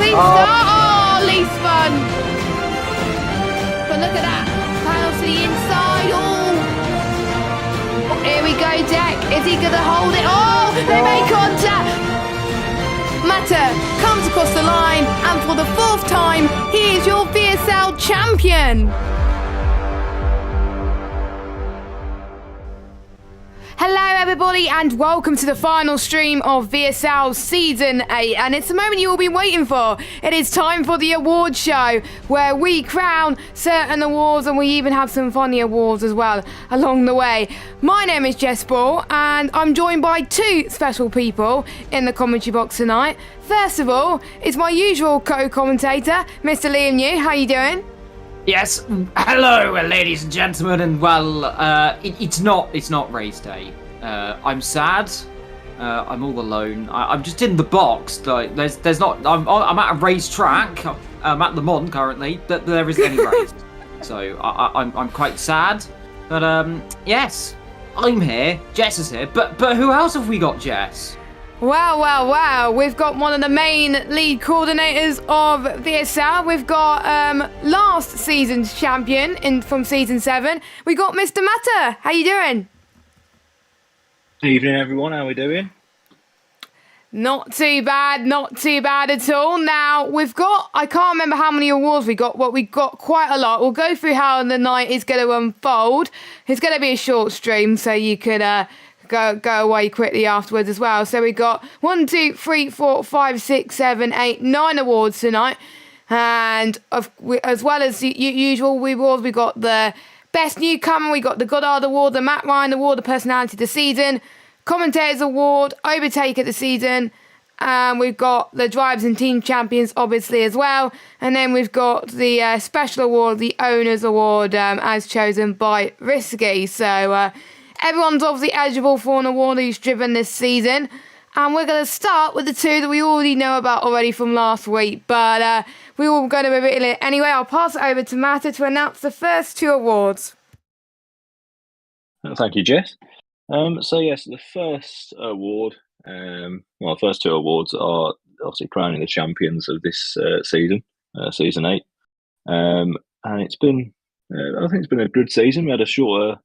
he start? Oh, Lee spun. But look at that. Panel to the inside. Oh, here we go, Jack. Is he going to hold it? Oh, they make contact. Mata comes across the line, and for the fourth time, he is your VSL champion. Hello everybody and welcome to the final stream of VSL Season 8, and it's the moment you all been waiting for. It is time for the awards show where we crown certain awards and we even have some funny awards as well along the way. My name is Jess Ball and I'm joined by two special people in the commentary box tonight. First of all, it's my usual co-commentator, Mr. Liam New. How you doing? Yes, hello, ladies and gentlemen, and it's not race day. I'm sad. I'm all alone. I'm just in the box. Like, there's not. I'm at a race track. I'm at the Mon currently. There isn't any race, so I'm quite sad. But yes, I'm here. Jess is here. But who else have we got, Jess? Wow. We've got one of the main lead coordinators of VSL. We've got last season's champion from season 7. We got Mr. Mata. How you doing? Evening, everyone. How are we doing? Not too bad at all. Now, I can't remember how many awards we got, but we got quite a lot. We'll go through how the night is going to unfold. It's going to be a short stream, so you could go away quickly afterwards as well. So we got 1, 2, 3, 4, 5, 6, 7, 8, 9 awards tonight. And as well as the usual awards, we got the Best Newcomer, we got the Goddard Award, the Matt Ryan Award, the Personality of the Season, Commentators Award, Overtake of the Season, and we've got the Drivers and Team Champions, obviously, as well. And then we've got the Special Award, the Owners Award, as chosen by Risky. So everyone's obviously eligible for an award who's driven this season. And we're going to start with the two that we already know about already from last week. But we will go to reveal it anyway. I'll pass it over to Mata to announce the first two awards. Thank you, Jess. The first award, the first two awards are obviously crowning the champions of this season, season 8. And it's been, I think it's been a good season. We had a shorter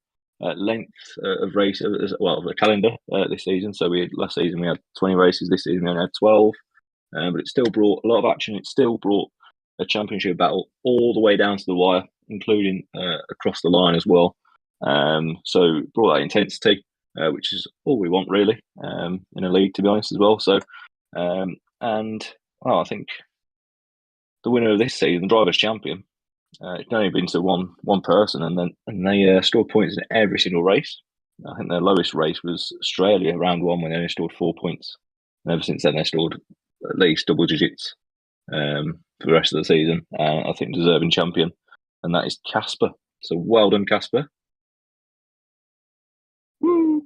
length of race, the calendar this season. So last season we had 20 races. This season we only had 12. But it still brought a lot of action. It still brought a championship battle all the way down to the wire, including across the line as well. So it brought that intensity, which is all we want really in a league, to be honest, as well. So, I think the winner of this season, the drivers' champion, it's only been to one person, and they scored points in every single race. I think their lowest race was Australia, round 1, when they only scored 4 points. And ever since then, they scored at least double digits for the rest of the season. I think deserving champion, and that is Casper. So well done, Casper. Woo!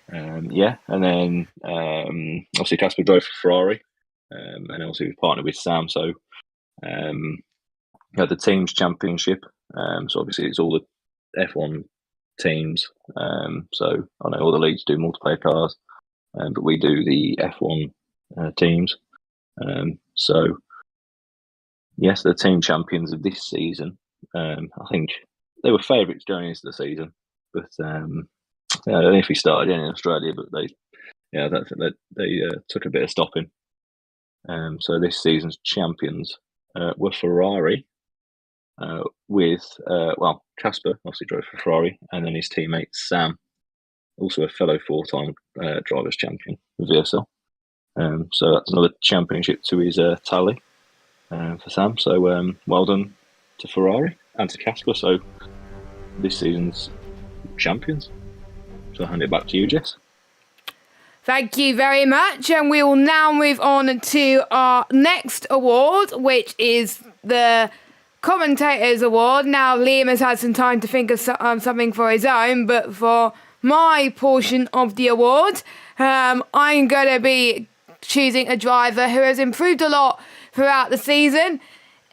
And then obviously Casper drove for Ferrari, and also he was partnered with Sam. So we had the teams championship. So obviously it's all the F1 teams. So I know all the leagues do multiplayer cars, but we do the F1 teams. So yes, the team champions of this season. I think they were favourites going into the season, but I don't know if we started in Australia, but they took a bit of stopping. So this season's champions were Ferrari, with Casper obviously drove for Ferrari, and then his teammate Sam, also a fellow 4-time drivers champion with VSL. So that's another championship to his tally for Sam. So well done to Ferrari and to Casper. So this season's champions. So I'll hand it back to you, Jess. Thank you very much, and we will now move on to our next award, which is the Commentators Award. Now, Liam has had some time to think of something for his own, but for my portion of the award, I'm going to be choosing a driver who has improved a lot throughout the season.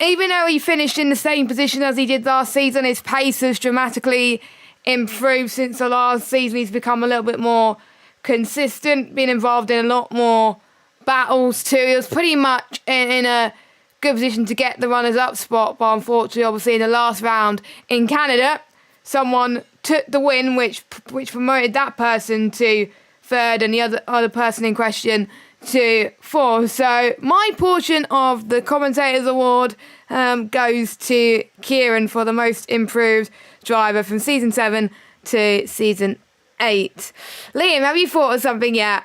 Even though he finished in the same position as he did last season, his pace has dramatically improved since the last season. He's become a little bit more consistent, been involved in a lot more battles too. He was pretty much in a good position to get the runners-up spot, but unfortunately, obviously, in the last round in Canada, someone took the win, which promoted that person to third and the other person in question to fourth. So my portion of the Commentators Award goes to Kieran for the most improved driver from season 7 to season 8. Liam, have you thought of something yet?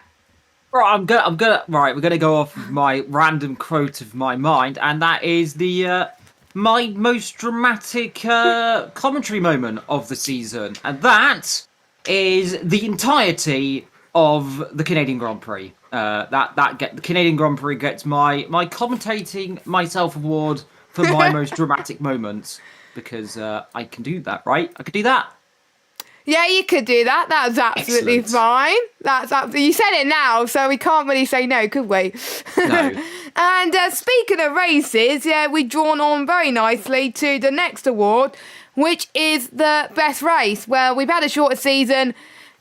Right, we're gonna go off of my random quote of my mind, and that is my most dramatic commentary moment of the season, and that is the entirety of the Canadian Grand Prix. The Canadian Grand Prix gets my commentating myself award for my most dramatic moments, because I can do that, right? I could do that. Yeah, you could do that. That's absolutely fine. You said it now, so we can't really say no, could we? No. And speaking of races, yeah, we've drawn on very nicely to the next award, which is the best race. Well, we've had a shorter season.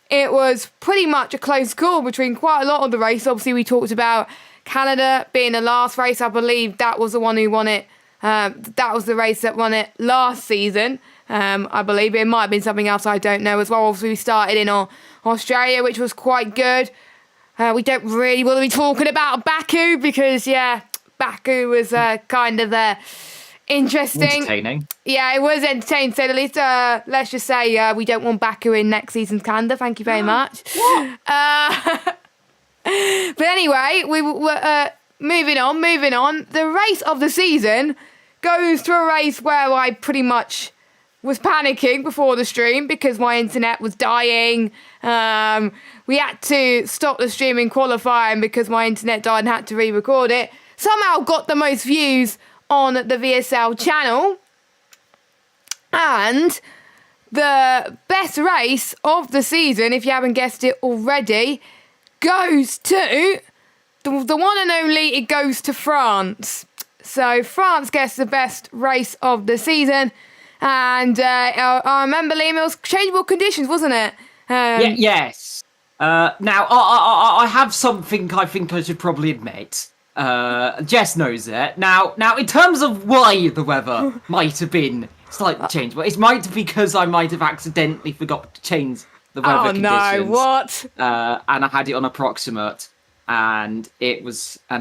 It was pretty much a close call between quite a lot of the race. Obviously, we talked about Canada being the last race. I believe that was the one who won it. That was the race that won it last season. I believe it might have been something else, I don't know as well. Obviously, we started in Australia, which was quite good. We don't really want to be talking about Baku because, yeah, Baku was kind of interesting. Entertaining. Yeah, it was entertaining, to say the least. Let's just say we don't want Baku in next season's calendar. Thank you very much. But anyway, we were moving on. The race of the season goes to a race where I pretty much was panicking before the stream because my internet was dying. We had to stop the stream in qualifying because my internet died and had to re-record it. Somehow got the most views on the VSL channel. And the best race of the season, if you haven't guessed it already, goes to the one and only, it goes to France. So France gets the best race of the season. And I remember, Liam, it was changeable conditions, wasn't it? Yes. Now, I have something I think I should probably admit. Jess knows it. Now, in terms of why the weather might have been slightly changed, well, it might be because I might have accidentally forgot to change the weather conditions. Oh, no, what? And I had it on approximate. And the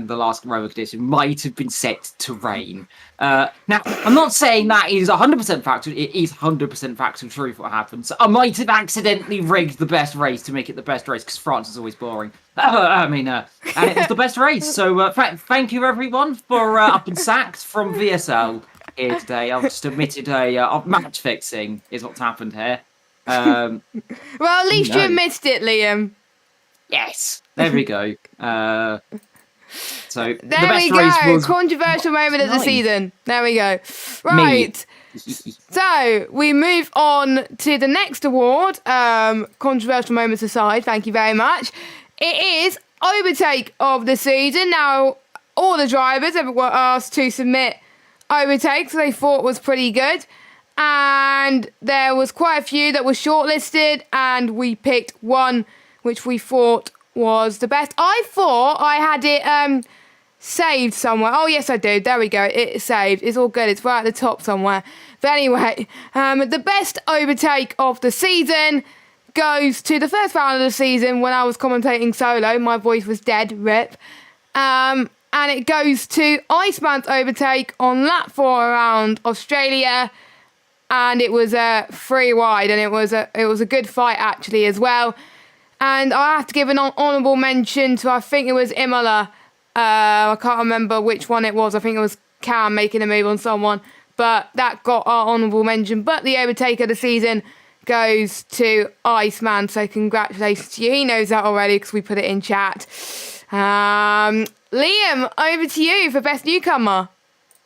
last weather condition might have been set to rain. Now, I'm not saying that is 100% factual. It is 100% factual truth what happened. So I might have accidentally rigged the best race to make it the best race, because France is always boring. And it was the best race. So thank you, everyone, for up and sacked from VSL here today. I've just admitted match fixing is what's happened here. Well, at least you admitted it, Liam. Yes, there we go. So there the best we go. race was Controversial moment of the season. There we go. Right. So we move on to the next award. Controversial moments aside, thank you very much. It is overtake of the season. Now, all the drivers were asked to submit overtakes they thought was pretty good. And there was quite a few that were shortlisted, and we picked one which we thought was the best. I thought I had it saved somewhere. Oh, yes, I do. There we go. It's saved. It's all good. It's right at the top somewhere. But anyway, the best overtake of the season goes to the first round of the season when I was commentating solo. My voice was dead, rip. And it goes to Iceman's overtake on lap 4 around Australia. And it was 3 wide, and it was a good fight actually as well. And I have to give an honourable mention to, I think it was Imola. I can't remember which one it was. I think it was Cam making a move on someone. But that got our honourable mention. But the overtake of the season goes to Iceman. So congratulations to you. He knows that already because we put it in chat. Liam, over to you for best newcomer.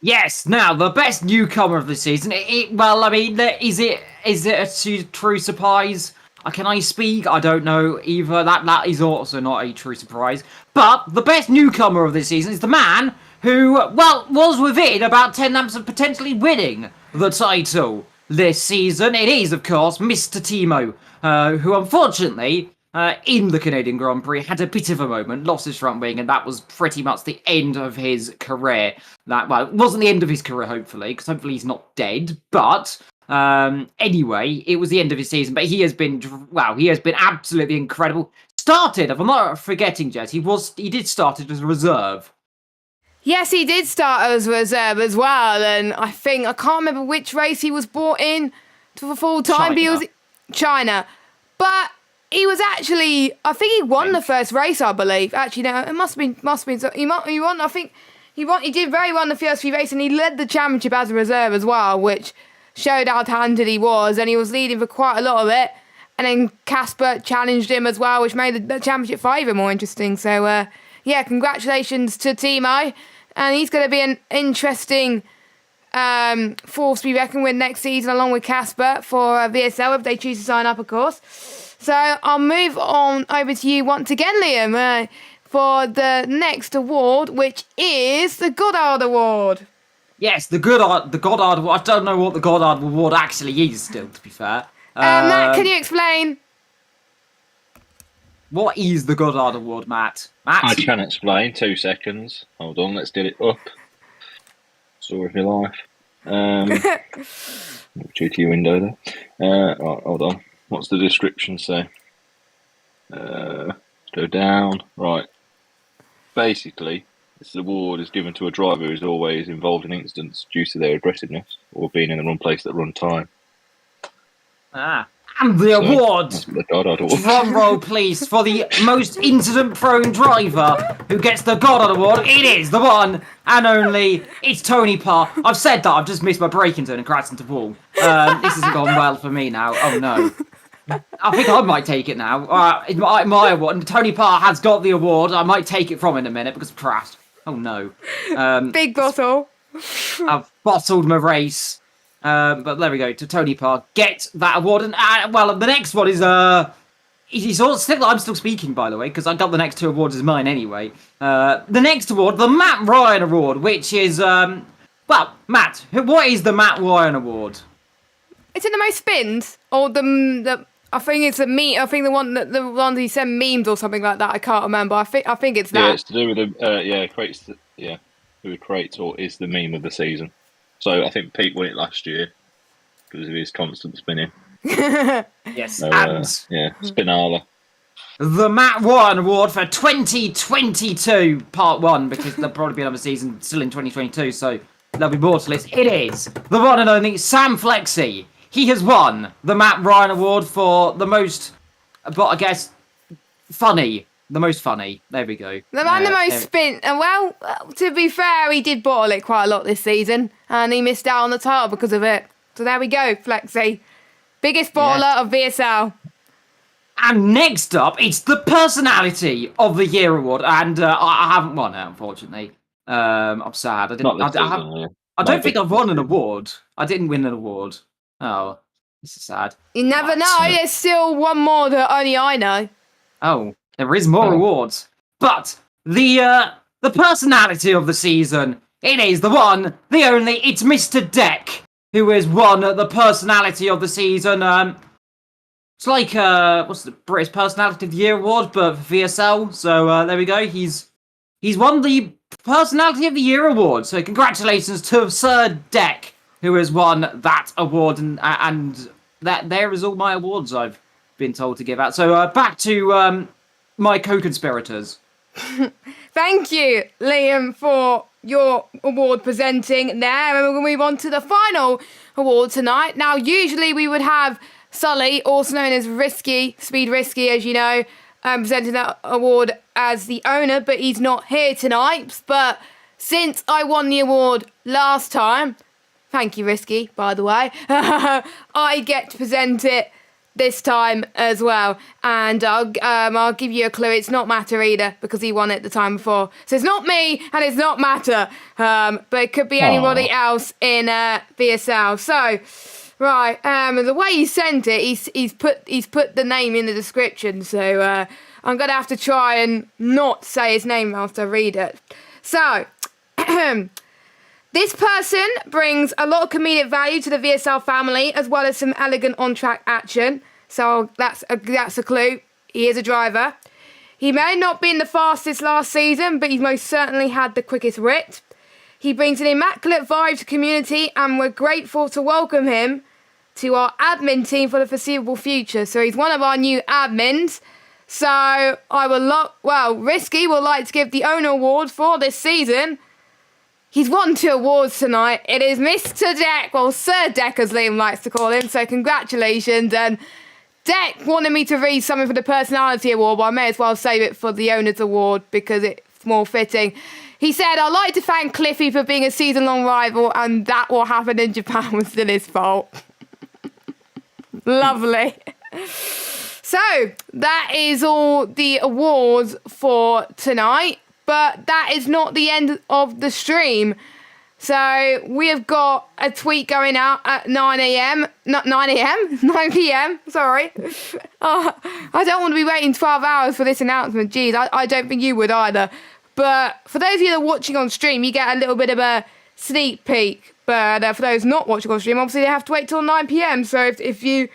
Yes. Now, the best newcomer of the season. Is it a true surprise? Can I speak? I don't know either. That is also not a true surprise. But the best newcomer of this season is the man who, was within about 10 laps of potentially winning the title this season. It is, of course, Mr. Timo, who unfortunately in the Canadian Grand Prix, had a bit of a moment, lost his front wing, and that was pretty much the end of his career. Well, it wasn't the end of his career, hopefully, because hopefully he's not dead, but anyway, it was the end of his season, but he has been absolutely incredible. Started, if I'm not forgetting, Jess, he did start it as a reserve. Yes, he did start as reserve as well, and I can't remember which race he was brought in to full time, but he was China. But he was actually, I think he won the first race, I believe. Actually, no, it must have been, he won, I think, he did very well in the first few races, and he led the championship as a reserve as well, which showed how talented he was, and he was leading for quite a lot of it. And then Casper challenged him as well, which made the championship fight even more interesting. So, yeah, congratulations to Timo. And he's going to be an interesting force to be reckoned with next season, along with Casper for VSL, if they choose to sign up, of course. So I'll move on over to you once again, Liam, for the next award, which is the Goddard Award. Yes, the Goddard Award. I don't know what the Goddard Award actually is still, to be fair. Matt, can you explain? What is the Goddard Award, Matt? I can explain. 2 seconds. Hold on, let's get it up. Story of your life. Due to your window there. Right, hold on. What's the description say? Let's go down. Right. Basically, this award is given to a driver who is always involved in incidents due to their aggressiveness or being in the wrong place at the wrong time. And the award, the Goddard Award. drum roll please, for the most incident-prone driver who gets the Goddard Award. It is the one and only, it's Tony Parr. I've said that, I've just missed my braking turn and crashed into the wall. This hasn't gone well for me now, oh no. I think I might take it now. My award, Tony Parr has got the award, I might take it from him in a minute because I've crashed. Oh no. Big bottle. I've bottled my race. But there we go, to Tony Parr, get that award. And well, the next one is I'm still speaking, by the way, because I got the next 2 awards as mine anyway. The next award, the Matt Ryan Award, which is Matt, what is the Matt Ryan Award? It's in the most spins, or the I think it's a meme. I think the one he sent memes or something like that. I can't remember. I think it's that. Yeah, it's to do with the who creates or is the meme of the season. So I think Pete won it last year because of his constant spinning. Yes, so, and Spinala. The Matt Ryan Award for 2022 Part 1, because there'll probably be another season still in 2022, so there'll be more to list. It is the one and only Sam Flexi. He has won the Matt Ryan Award for the most, but I guess, funny. The most funny. There we go. The man, the most spin. And well, to be fair, he did bottle it quite a lot this season, and he missed out on the title because of it. So there we go, Flexi. Biggest bottler of VSL. And next up, it's the Personality of the Year Award, and I haven't won it, unfortunately. I'm sad. I didn't. I don't think I've won an award. I didn't win an award. Oh, this is sad. You never know. There's still one more that only I know. Oh. There is more awards, but the Personality of the season, it is the one, the only, it's Mr. Deck, who has won the Personality of the season. It's like, what's the British Personality of the Year award, but for VSL, so there we go, he's won the Personality of the Year award, so congratulations to Sir Deck, who has won that award, and that there is all my awards I've been told to give out. So back to my co-conspirators. Thank you, Liam, for your award presenting there. And we're going to move on to the final award tonight. Now, usually we would have Sully, also known as Speed Risky, as you know, presenting that award as the owner, but he's not here tonight. But since I won the award last time, thank you, Risky, by the way, I get to present it this time as well, and I'll give you a clue. It's not Matter either, because he won it the time before. So it's not me and it's not Matter, but it could be anybody else in VSL. So right, the way he sent it, he's put the name in the description. So I'm gonna have to try and not say his name after I read it. So this person brings a lot of comedic value to the VSL family, as well as some elegant on-track action. So that's a clue. he is a driver. He may not have been the fastest last season, but he's most certainly had the quickest writ. He brings an immaculate vibe to community, and we're grateful to welcome him to our admin team for the foreseeable future. So he's one of our new admins. So I will Risky would like to give the owner award for this season. He's won 2 awards tonight. It is Mr. Deck, well, Sir Deck as Liam likes to call him. So congratulations. And Deck wanted me to read something for the personality award, but I may as well save it for the owner's award because it's more fitting. He said, "I'd like to thank Cliffy for being a season-long rival, and that what happened in Japan was still his fault." Lovely. So, that is all the awards for tonight, but that is not the end of the stream. So, we have got a tweet going out at 9 p.m, sorry. I don't want to be waiting 12 hours for this announcement. Jeez, I don't think you would either. But for those of you that are watching on stream, you get a little bit of a sneak peek. But for those not watching on stream, obviously they have to wait till 9 p.m. So if you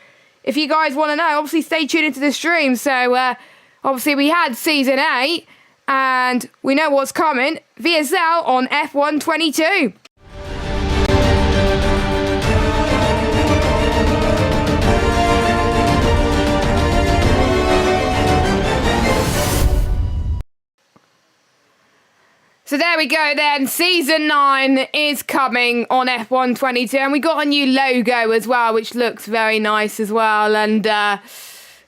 guys want to know, obviously stay tuned into the stream. So obviously we had Season 8, and we know what's coming. VSL on F1 22. So there we go then, Season 9 is coming on F1 22, and we got a new logo as well, which looks very nice as well, and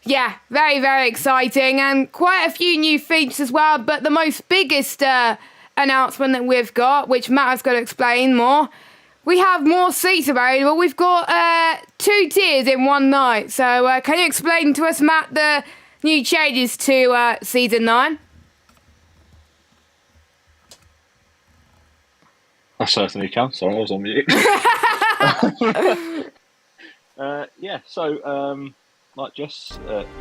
yeah, very, very exciting, and quite a few new features as well, but the most biggest announcement that we've got, which Matt is going to explain more, we have more seats available. We've got 2 tiers in one night, so can you explain to us, Matt, the new changes to Season 9? I certainly can. Sorry, I was on mute. Like Jess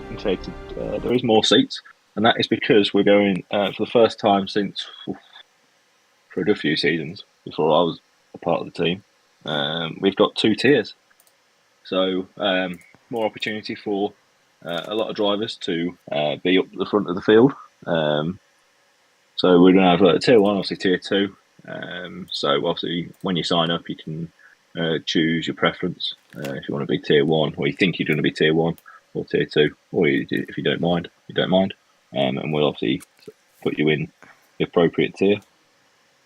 indicated, there is more seats, and that is because we're going for the first time since for a good few seasons before I was a part of the team. We've got 2 tiers, so more opportunity for a lot of drivers to be up the front of the field. So we're going to have tier 1, obviously tier 2. So obviously when you sign up, you can choose your preference if you want to be tier 1, or you think you're going to be tier 1 or tier 2, or if you don't mind, you don't mind, and we'll obviously put you in the appropriate tier.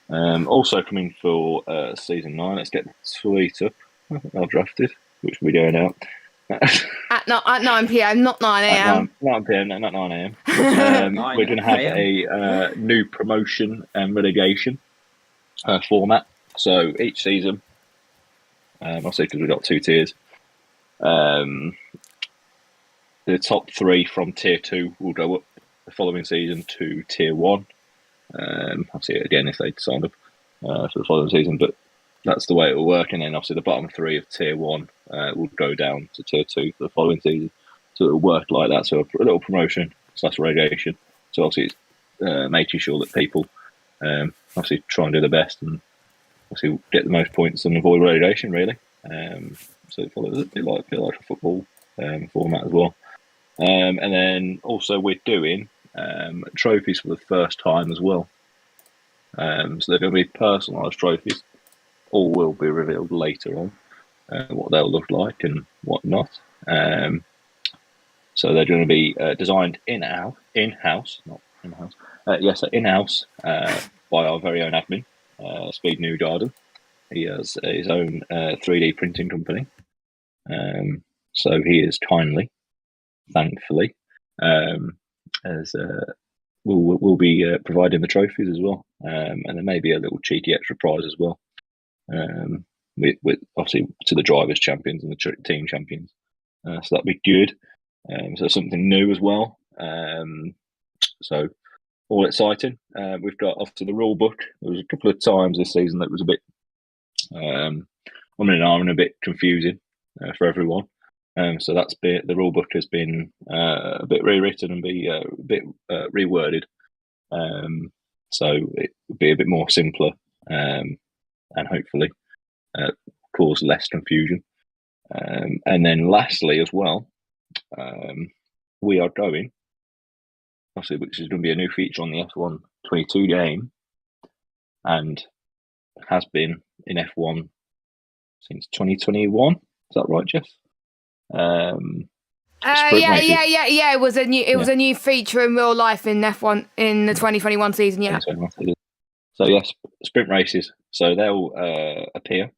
Also coming for Season 9, let's get the tweet up. I've drafted, which will be going out at 9 p.m, not 9 a.m. 9 p.m, not 9 a.m. We're going to have a new promotion and relegation format. So each season, obviously because we've got 2 tiers, the top 3 from tier 2 will go up the following season to tier 1. Obviously again if they signed up for the following season, but that's the way it will work. And then obviously the bottom 3 of tier 1 will go down to tier 2 for the following season. So it will work like that. So a little promotion / relegation. So obviously it's making sure that people obviously try and do the best and obviously get the most points and avoid relegation, really. So it follows a bit like a football format as well. And then also we're doing trophies for the first time as well. So they're going to be personalised trophies. All will be revealed later on, what they'll look like and what not. So they're going to be designed in-house, not in-house. In-house by our very own admin, Speed New Garden. He has his own 3D printing company. So he is kindly, thankfully, as we'll be providing the trophies as well, and there may be a little cheeky extra prize as well, with obviously to the drivers' champions and the team champions. So that'd be good. So something new as well. So all exciting. We've got obviously the rule book. There was a couple of times this season that was a bit a bit confusing for everyone. So that's the rule book has been a bit rewritten and be a bit reworded. So it will be a bit more simpler and hopefully cause less confusion. And then lastly as well, we are going obviously, which is going to be a new feature on the F1 22 game, and has been in F1 since 2021. Is that right, Jess? Sprint races. Yeah. It was a new feature in real life in F1 in the 2021 season. Yeah. So yes, sprint races. So they'll appear.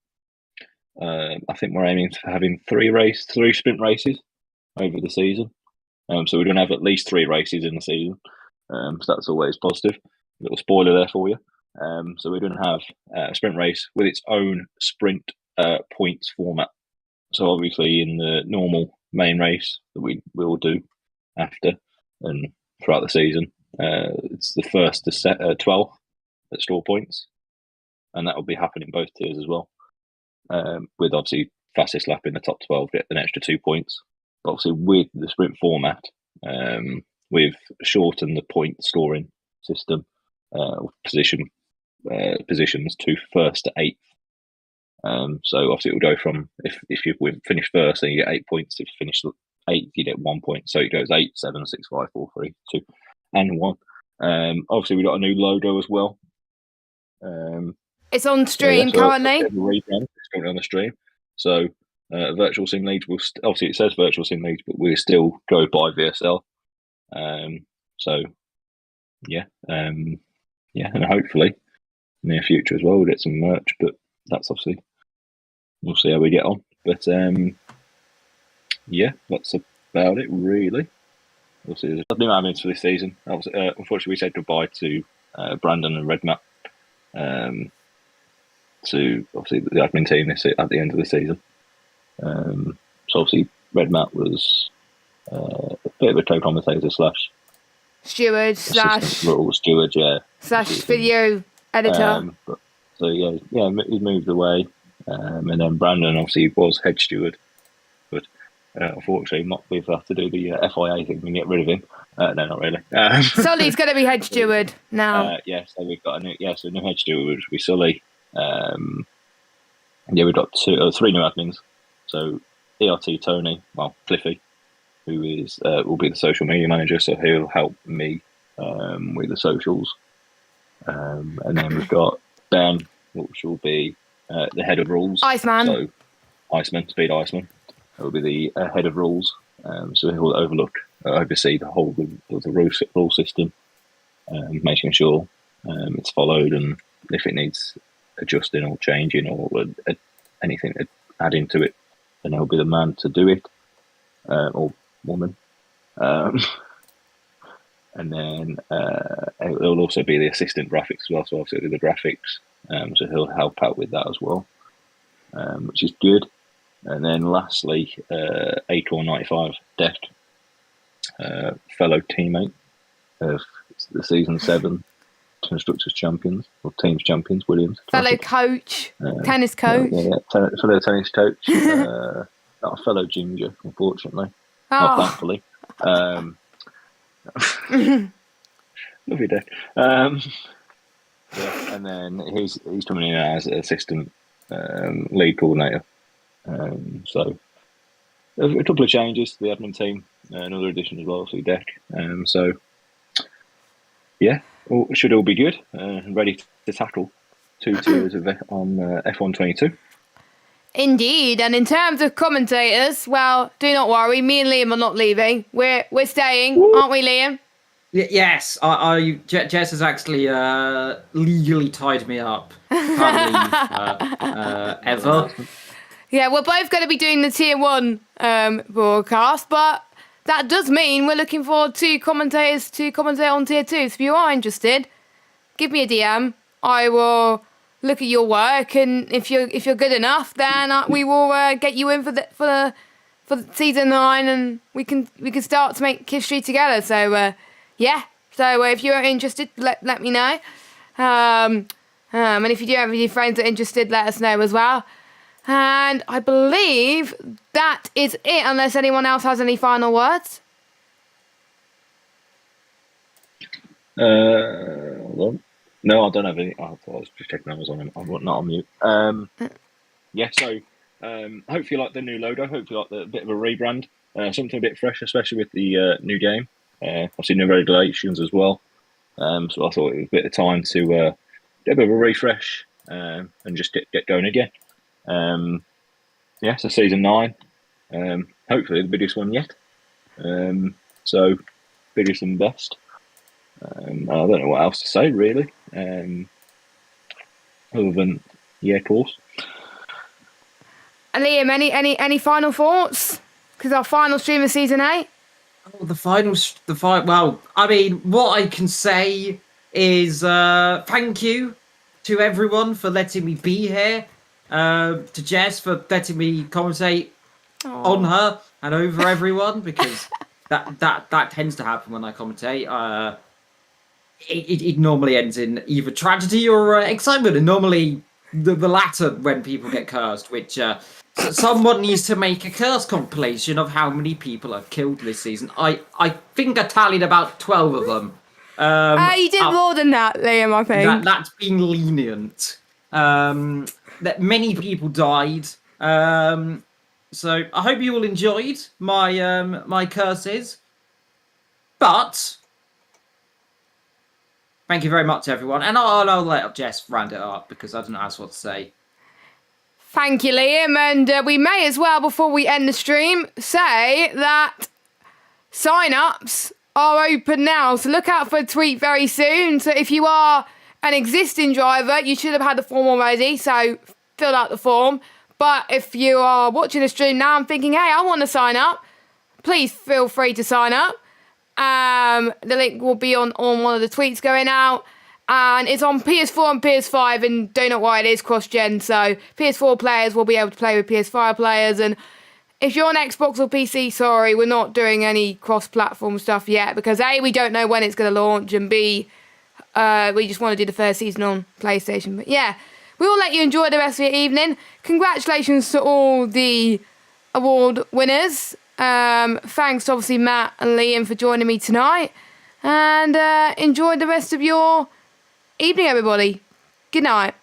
I think we're aiming for having three sprint races over the season. So we're going to have at least 3 races in the season. So that's always positive. A little spoiler there for you. So we're going to have a sprint race with its own sprint points format. So obviously in the normal main race that we will do after and throughout the season, it's the first to 12th that store points, and that will be happening both tiers as well. With obviously fastest lap in the top 12 get an extra 2 points. But obviously with the sprint format, we've shortened the point scoring system positions to first to 8th. So obviously it will go from if you finish first, then you get 8 points. If you finish 8th, you get 1 point. So it goes 8, 7, 6, 5, 4, 3, 2, and 1. Obviously we got a new logo as well. It's on stream currently. It's currently on the stream. So Virtual Sim Leagues will obviously it says Virtual Sim Leagues, but we still go by VSL. So yeah, and hopefully near future as well we'll get some merch. But that's obviously we'll see how we get on. But yeah, that's about it really. We'll see. There's new admins for this season. Unfortunately, we said goodbye to Brandon and Redmap. To obviously the admin team at the end of the season. So obviously Redmap was a bit of a co-commentator slash steward steward, yeah, slash video editor. So yeah, he moved away, and then Brandon obviously was head steward, but unfortunately we've had to do the FIA thing and get rid of him. No, not really. Sully's going to be head steward now. So we've got a new head steward, which will be Sully. We've got 3 new admins. So ERT Tony, Cliffy, who is will be the social media manager, so he'll help me with the socials. And then we've got Ben, which will be the head of rules. Iceman. So Speed Iceman. That will be the head of rules. So he'll oversee the whole of the rule system, making sure it's followed, and if it needs adjusting or changing or anything to add into it, then he'll be the man to do it, or woman. And then he'll also be the assistant graphics as well, so obviously the graphics, so he'll help out with that as well, which is good. And then lastly, Acorn95 Deck, fellow teammate of the season 7 Constructors Champions or Teams Champions, Williams. Fellow coach, tennis coach. Fellow tennis coach. Not a fellow ginger, unfortunately. Not thankfully. Love you, Dick. And then he's coming in as assistant lead coordinator. So a couple of changes to the admin team, another addition as well to the deck. So yeah. Should all be good and ready to tackle 2 tiers on F1 22. Indeed, and in terms of commentators, well, do not worry. Me and Liam are not leaving. We're staying, aren't we, Liam? Yes, Jess has actually legally tied me up. Can't leave ever. Yeah, we're both going to be doing the Tier 1 broadcast, but that does mean we're looking for 2 commentators to commentate on Tier 2. So if you are interested, give me a DM. I will look at your work, and if you're good enough, then we will get you in for season 9, and we can start to make history together. So yeah. So if you're interested, let me know. And if you do have any friends that are interested, let us know as well. And I believe that is it, unless anyone else has any final words. Hold on. No, I don't have any. I was just checking I was on. I'm not on mute. Yeah, so hopefully you like the new logo. Hopefully you like the bit of a rebrand. Something a bit fresh, especially with the new game. Obviously, no regulations as well. So I thought it was a bit of time to get a bit of a refresh and just get going again. So season 9, hopefully the biggest one yet. So biggest and best. I don't know what else to say really. Other than of course. And Liam, any final thoughts? Because our final stream of season 8. Oh, well, I mean, what I can say is thank you to everyone for letting me be here. To Jess for letting me commentate on her and over everyone, because that tends to happen when I commentate. It normally ends in either tragedy or excitement, and normally the latter when people get cursed, which someone needs to make a curse compilation of how many people are killed this season. I think I tallied about 12 of them. You did more than that, Liam, I think. That's being lenient. That many people died. So I hope you all enjoyed my curses. But thank you very much, everyone. And I'll let Jess round it up because I don't know else what to say. Thank you, Liam. And we may as well, before we end the stream, say that sign-ups are open now. So look out for a tweet very soon. So if you are an existing driver, you should have had the form already. So fill out the form. But if you are watching the stream now and thinking, hey, I want to sign up, please feel free to sign up. The link will be on one of the tweets going out. And it's on PS4 and PS5, and don't know why it is cross-gen, so PS4 players will be able to play with PS5 players, and if you're on Xbox or PC, sorry, we're not doing any cross-platform stuff yet, because A, we don't know when it's going to launch, and B, we just want to do the first season on PlayStation. But yeah, we will let you enjoy the rest of your evening. Congratulations to all the award winners. Thanks to obviously Matt and Liam for joining me tonight, and enjoy the rest of your evening, everybody. Good night.